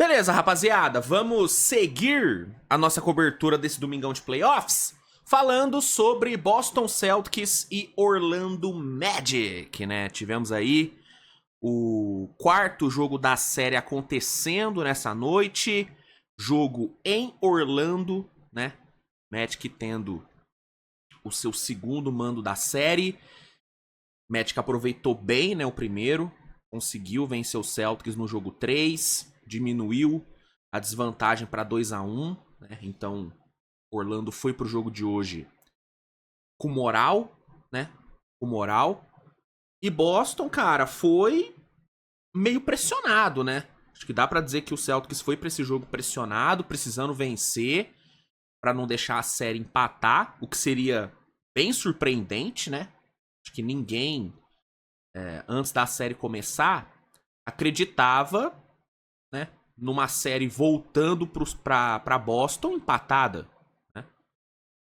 Beleza, rapaziada, vamos seguir a nossa cobertura desse domingão de playoffs falando sobre Boston Celtics e Orlando Magic, né? Tivemos aí o quarto jogo da série acontecendo nessa noite, jogo em Orlando, né? Magic tendo o seu segundo mando da série. Magic aproveitou bem, né, o primeiro, conseguiu vencer o Celtics no jogo 3, diminuiu a desvantagem para 2-1, né? Então, Orlando foi pro jogo de hoje com moral, né? Com moral. E Boston, cara, foi meio pressionado, né? Acho que dá para dizer que o Celtics foi para esse jogo pressionado, precisando vencer para não deixar a série empatar, o que seria bem surpreendente, né? Acho que ninguém antes da série começar acreditava, né, numa série voltando pra Boston empatada. Né?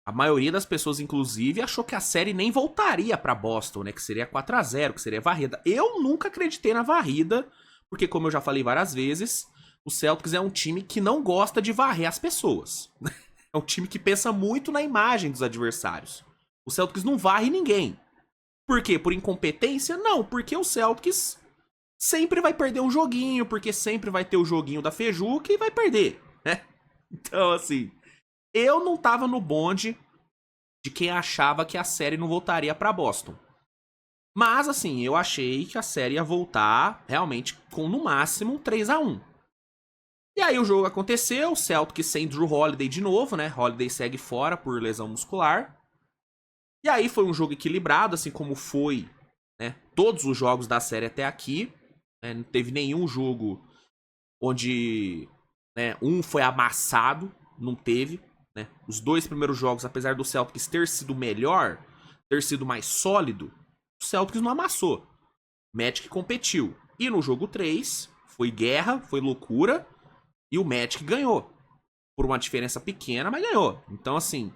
A maioria das pessoas, inclusive, achou que a série nem voltaria pra Boston, né? Que seria 4-0, que seria varrida. Eu nunca acreditei na varrida, porque, como eu já falei várias vezes, o Celtics é um time que não gosta de varrer as pessoas. É um time que pensa muito na imagem dos adversários. O Celtics não varre ninguém. Por quê? Por incompetência? Não, porque o Celtics sempre vai perder um joguinho, porque sempre vai ter o joguinho da Feijuca e vai perder, né? Então, assim, eu não tava no bonde de quem achava que a série não voltaria pra Boston. Mas, assim, eu achei que a série ia voltar realmente com, no máximo, 3-1. E aí o jogo aconteceu, o Celtics sem Drew Holiday de novo, né? Holiday segue fora por lesão muscular. E aí foi um jogo equilibrado, assim como foi, né, todos os jogos da série até aqui. Né, não teve nenhum jogo onde, né, um foi amassado, não teve. Né. Os dois primeiros jogos, apesar do Celtics ter sido melhor, ter sido mais sólido, o Celtics não amassou. Magic competiu. E no jogo 3, foi guerra, foi loucura, e o Magic ganhou. Por uma diferença pequena, mas ganhou. Então, assim,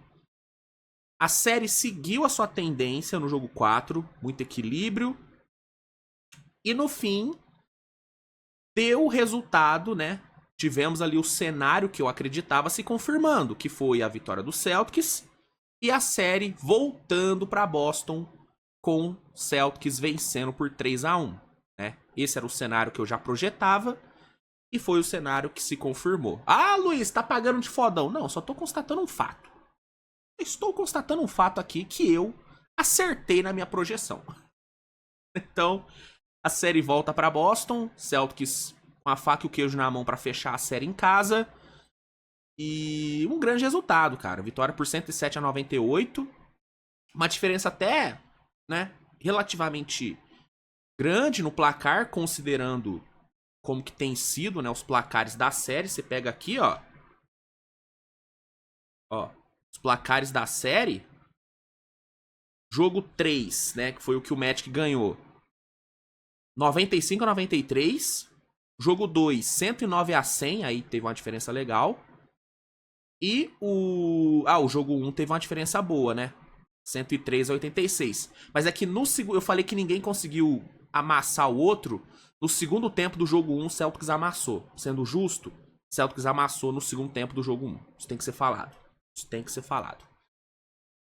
a série seguiu a sua tendência no jogo 4, muito equilíbrio. E no fim, deu o resultado, né? Tivemos ali o cenário que eu acreditava se confirmando, que foi a vitória do Celtics e a série voltando para Boston com Celtics vencendo por 3-1. Né? Esse era o cenário que eu já projetava e foi o cenário que se confirmou. Ah, Luiz, tá pagando de fodão. Não, só tô constatando um fato. Estou constatando um fato aqui que eu acertei na minha projeção. Então, a série volta para Boston, Celtics com a faca e o queijo na mão para fechar a série em casa. E um grande resultado, cara. Vitória por 107-98. Uma diferença até, né, relativamente grande no placar, considerando como que tem sido, né, os placares da série. Você pega aqui, ó, os placares da série. Jogo 3, né, que foi o que o Magic ganhou. 95-93. Jogo 2, 109-100, aí teve uma diferença legal. E o jogo 1 teve uma diferença boa, né? 103-86. Mas é que no segundo, eu falei que ninguém conseguiu amassar o outro. No segundo tempo do jogo 1, o Celtics amassou. Sendo justo, o Celtics amassou no segundo tempo do jogo 1. Isso tem que ser falado. Isso tem que ser falado.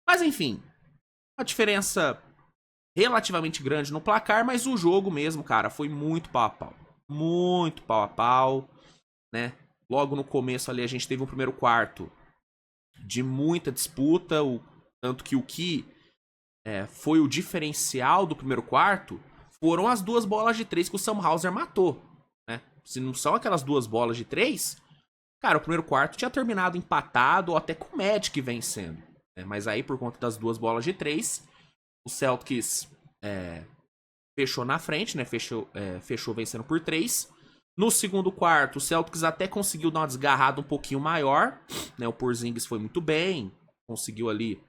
Mas enfim, uma diferença relativamente grande no placar, mas o jogo mesmo, cara, foi muito pau a pau. Muito pau a pau, né? Logo no começo ali a gente teve um primeiro quarto de muita disputa, tanto que o que foi o diferencial do primeiro quarto foram as duas bolas de 3 que o Sam Hauser matou. Né? Se não são aquelas duas bolas de 3, cara, o primeiro quarto tinha terminado empatado ou até com o Magic vencendo. Né? Mas aí, por conta das duas bolas de 3, o Celtics fechou na frente, né? Fechou vencendo por 3. No segundo quarto, o Celtics até conseguiu dar uma desgarrada um pouquinho maior. Né? O Porzingis foi muito bem. Conseguiu ali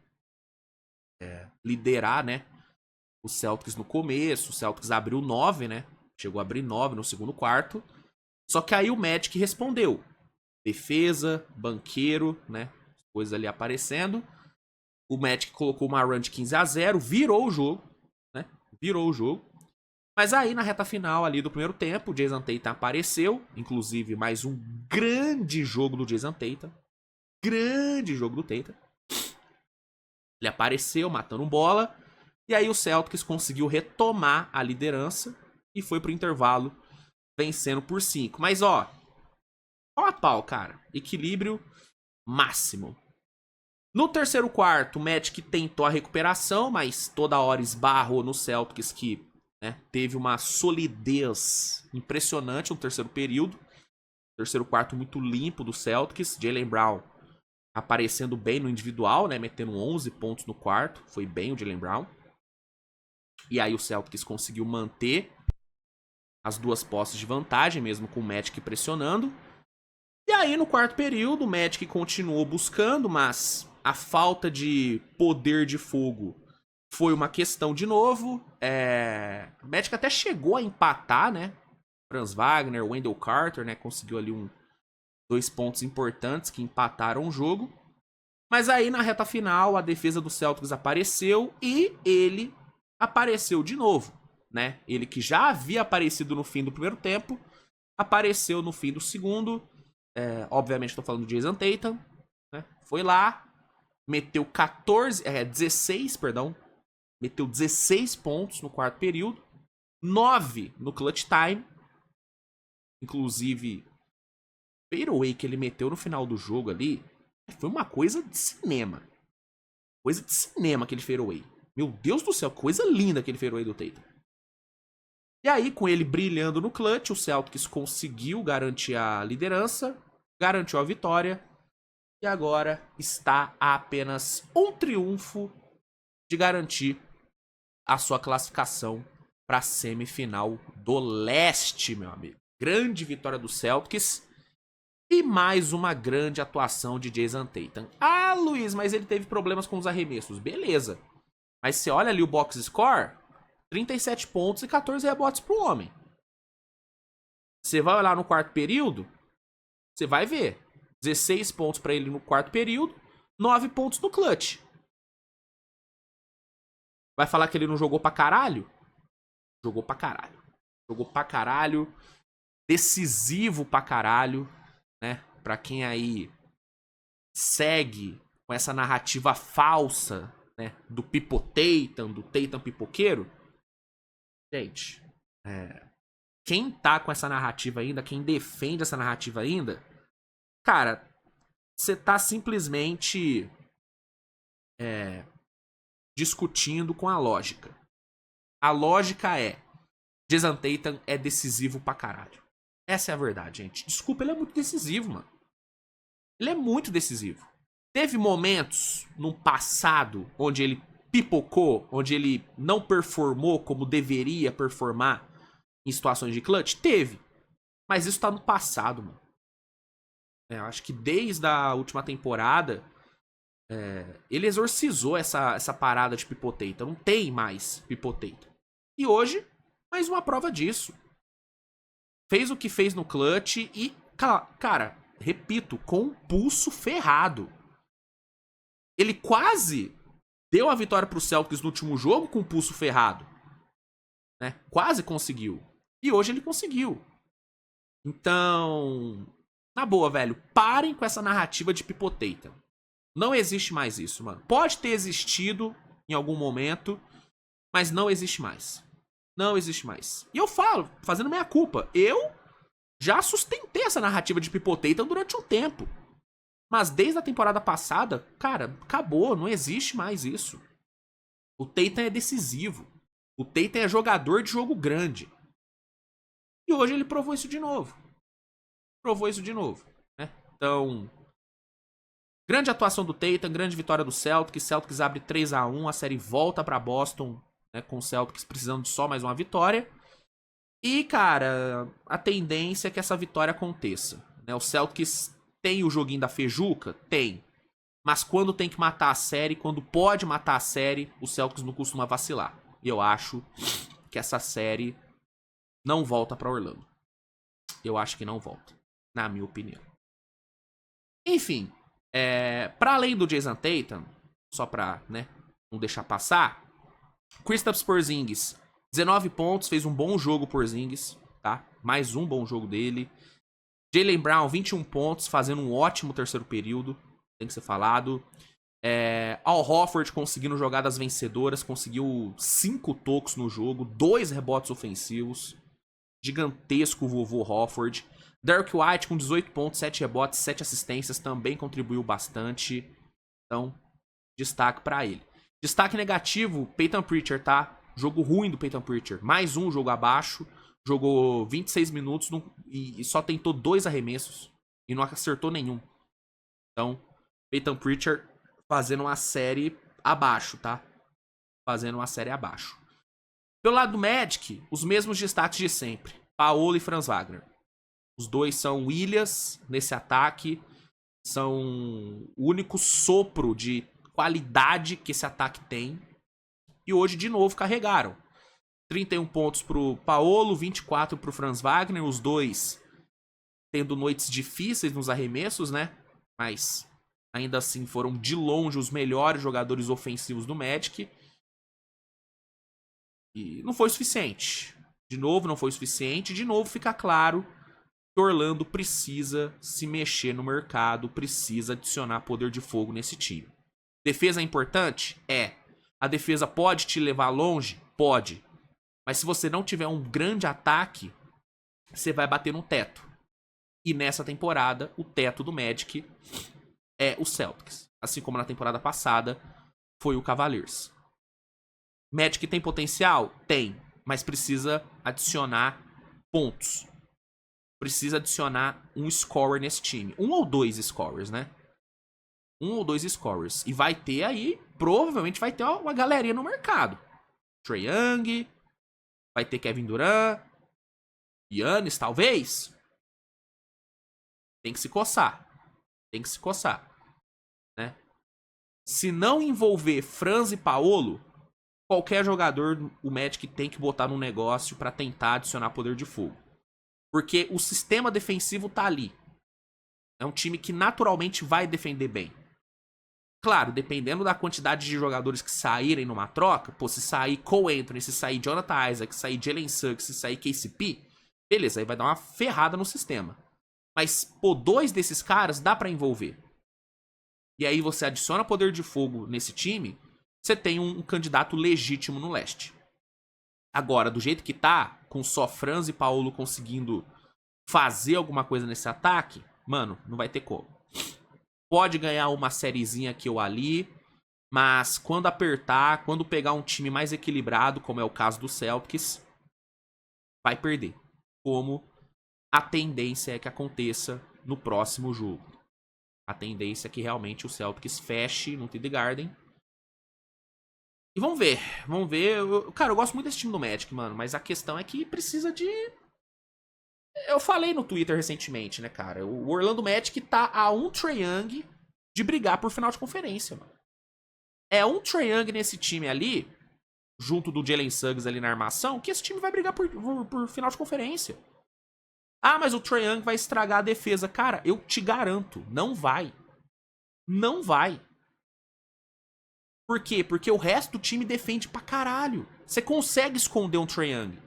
liderar, né? O Celtics no começo. O Celtics abriu 9, né? Chegou a abrir 9 no segundo quarto. Só que aí o Magic respondeu. Defesa, banqueiro, né? Coisas ali aparecendo. O Magic colocou uma run de 15-0. Virou o jogo. Né? Virou o jogo. Mas aí, na reta final ali do primeiro tempo, o Jason Tatum apareceu. Inclusive, mais um grande jogo do Jason Tatum. Grande jogo do Tatum. Ele apareceu matando bola. E aí o Celtics conseguiu retomar a liderança e foi pro intervalo vencendo por 5. Mas ó, pau a pau, cara. Equilíbrio máximo. No terceiro quarto, o Magic tentou a recuperação, mas toda hora esbarrou no Celtics, que teve uma solidez impressionante no terceiro período. Terceiro quarto muito limpo do Celtics. Jaylen Brown aparecendo bem no individual, metendo 11 pontos no quarto. Foi bem o Jaylen Brown. E aí o Celtics conseguiu manter as duas posses de vantagem, mesmo com o Magic pressionando. E aí no quarto período o Magic continuou buscando, mas a falta de poder de fogo foi uma questão de novo. O Magic até chegou a empatar, Franz Wagner, Wendell Carter, conseguiu ali 2 pontos importantes que empataram o jogo. Mas aí na reta final a defesa do Celtics apareceu e ele apareceu de novo, Ele que já havia aparecido no fim do primeiro tempo, apareceu no fim do segundo. Obviamente estou falando do Jason Tatum, Foi lá, meteu 16, meteu 16 pontos no quarto período, 9 no clutch time. Inclusive, o fadeaway que ele meteu no final do jogo ali foi uma coisa de cinema. Coisa de cinema aquele fadeaway. Meu Deus do céu, coisa linda aquele fadeaway do Tatum. E aí, com ele brilhando no clutch, o Celtics conseguiu garantir a liderança, garantiu a vitória, e agora está a apenas um triunfo de garantir a sua classificação para a semifinal do leste, meu amigo. Grande vitória do Celtics e mais uma grande atuação de Jason Tatum. Ah, Luiz, mas ele teve problemas com os arremessos. Beleza. Mas você olha ali o box score, 37 pontos e 14 rebotes pro homem. Você vai olhar no quarto período, você vai ver 16 pontos para ele no quarto período, 9 pontos no clutch. Vai falar que ele não jogou pra caralho? Jogou pra caralho. Jogou pra caralho. Decisivo pra caralho, Pra quem aí segue com essa narrativa falsa, do Tatum, do Tatum pipoqueiro. Gente, quem tá com essa narrativa ainda, quem defende essa narrativa ainda, cara, você tá simplesmente discutindo com a lógica. A lógica é, Jason Tatum é decisivo pra caralho. Essa é a verdade, gente. Desculpa, ele é muito decisivo, mano. Ele é muito decisivo. Teve momentos no passado onde ele pipocou, onde ele não performou como deveria performar em situações de clutch? Teve. Mas isso tá no passado, mano. Eu acho que desde a última temporada, ele exorcizou essa parada de pipoteita. Não tem mais pipoteita. E hoje, mais uma prova disso. Fez o que fez no clutch e, cara, repito, com um pulso ferrado. Ele quase deu a vitória pro Celtics no último jogo com o pulso ferrado. Quase conseguiu. E hoje ele conseguiu. Então, na boa, velho, parem com essa narrativa de pipoteita. Não existe mais isso, mano. Pode ter existido em algum momento, mas não existe mais. Não existe mais. E eu falo, fazendo minha culpa, eu já sustentei essa narrativa de pipoteita durante um tempo. Mas desde a temporada passada, cara, acabou, não existe mais isso. O Tatum é decisivo. O Tatum é jogador de jogo grande. E hoje ele provou isso de novo. Então, grande atuação do Tatum, grande vitória do Celtics. Celtics abre 3-1, a série volta pra Boston, com o Celtics precisando de só mais uma vitória. E, cara, a tendência é que essa vitória aconteça. O Celtics tem o joguinho da feijuca? Tem. Mas quando tem que matar a série, quando pode matar a série, o Celtics não costuma vacilar. E eu acho que essa série não volta pra Orlando. Eu acho que não volta, na minha opinião. Enfim, pra além do Jason Tatum, só pra não deixar passar, Kristaps Porzingis 19 pontos, fez um bom jogo por Porzingis, tá? Mais um bom jogo dele. Jaylen Brown, 21 pontos, fazendo um ótimo terceiro período, tem que ser falado. Al Horford conseguindo jogadas vencedoras, conseguiu 5 tocos no jogo, 2 rebotes ofensivos. Gigantesco o vovô Horford. Derrick White com 18 pontos, 7 rebotes, 7 assistências, também contribuiu bastante. Então, destaque pra ele. Destaque negativo, Peyton Pritchard, tá? Jogo ruim do Peyton Pritchard. Mais um jogo abaixo. Jogou 26 minutos e só tentou 2 arremessos. E não acertou nenhum. Então, Peyton Pritchard fazendo uma série abaixo, tá? Fazendo uma série abaixo. Pelo lado do Magic, os mesmos destaques de sempre. Paolo e Franz Wagner. Os dois são ilhas nesse ataque. São o único sopro de qualidade que esse ataque tem. E hoje, de novo, carregaram. 31 pontos pro Paolo, 24 pro Franz Wagner. Os dois tendo noites difíceis nos arremessos, né? Mas ainda assim foram de longe os melhores jogadores ofensivos do Magic. E não foi suficiente. De novo, não foi suficiente. De novo, fica claro que Orlando precisa se mexer no mercado, precisa adicionar poder de fogo nesse time. Defesa é importante? É. A defesa pode te levar longe? Pode. Mas se você não tiver um grande ataque, você vai bater no teto. E nessa temporada, o teto do Magic é o Celtics. Assim como na temporada passada, foi o Cavaliers. Magic tem potencial? Tem. Mas precisa adicionar pontos. Precisa adicionar um scorer nesse time. 1 ou 2 scorers, né? 1 ou 2 scorers. E vai ter aí, provavelmente vai ter uma galerinha no mercado. Trae Young, vai ter Kevin Durant, Giannis, talvez. Tem que se coçar. Tem que se coçar. Né? Se não envolver Franz e Paolo, qualquer jogador, o Magic tem que botar num negócio pra tentar adicionar poder de fogo. Porque o sistema defensivo tá ali. É um time que naturalmente vai defender bem. Claro, dependendo da quantidade de jogadores que saírem numa troca, pô, se sair Cole Anthony, se sair Jonathan Isaac, se sair Jalen Suggs, se sair KCP, beleza, aí vai dar uma ferrada no sistema. Mas, pô, 2 desses caras dá pra envolver. E aí você adiciona poder de fogo nesse time, você tem um candidato legítimo no leste. Agora, do jeito que tá, com só Franz e Paolo conseguindo fazer alguma coisa nesse ataque, mano, não vai ter como. Pode ganhar uma sériezinha aqui ou ali, mas quando apertar, quando pegar um time mais equilibrado, como é o caso do Celtics, vai perder. Como a tendência é que aconteça no próximo jogo. A tendência é que realmente o Celtics feche no TD Garden. E vamos ver, vamos ver. Cara, eu gosto muito desse time do Magic, mano, mas a questão é que precisa de... Eu falei no Twitter recentemente, né, cara? O Orlando Magic tá a um Trae Young de brigar por final de conferência, mano. É um Trae Young nesse time ali, junto do Jalen Suggs ali na armação, que esse time vai brigar por final de conferência. Ah, mas o Trae Young vai estragar a defesa. Cara, eu te garanto, não vai. Não vai. Por quê? Porque o resto do time defende pra caralho. Você consegue esconder um Trae Young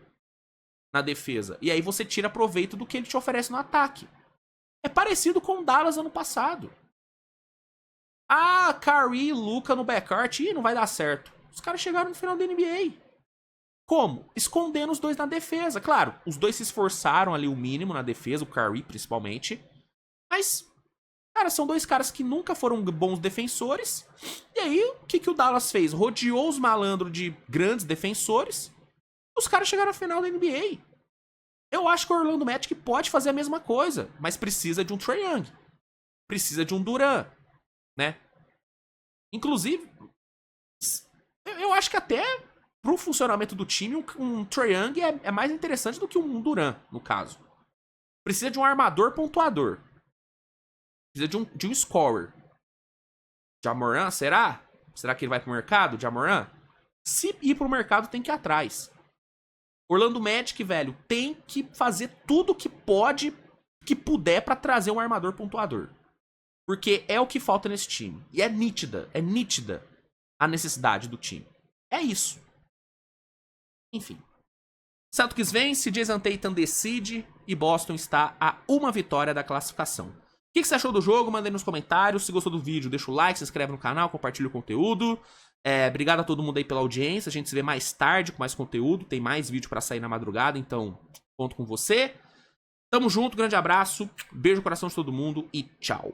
na defesa. E aí você tira proveito do que ele te oferece no ataque. É parecido com o Dallas ano passado. Ah, Kyrie e Luka no backcourt. Ih, não vai dar certo. Os caras chegaram no final da NBA. Como? Escondendo os dois na defesa. Claro, os dois se esforçaram ali o mínimo na defesa, o Kyrie principalmente. Mas, cara, são dois caras que nunca foram bons defensores. E aí, o que o Dallas fez? Rodeou os malandros de grandes defensores. Os caras chegaram à final da NBA. Eu acho que o Orlando Magic pode fazer a mesma coisa, mas precisa de um Trae Young. Precisa de um Durant, né? Inclusive, eu acho que até pro funcionamento do time, um Trae Young é mais interessante do que um Durant, no caso. Precisa de um armador pontuador. Precisa de um scorer. Ja Morant, será? Será que ele vai pro mercado, Ja Morant? Se ir pro mercado, tem que ir atrás. Orlando Magic, velho, tem que fazer tudo que pode, que puder pra trazer um armador pontuador. Porque é o que falta nesse time. E é nítida a necessidade do time. É isso. Enfim. Celtics vence, Jason Tatum decide e Boston está a uma vitória da classificação. O que você achou do jogo? Manda aí nos comentários. Se gostou do vídeo, deixa o like, se inscreve no canal, compartilha o conteúdo. Obrigado a todo mundo aí pela audiência. A gente se vê mais tarde com mais conteúdo. Tem mais vídeo pra sair na madrugada, então conto com você. Tamo junto, grande abraço, beijo no coração de todo mundo e tchau.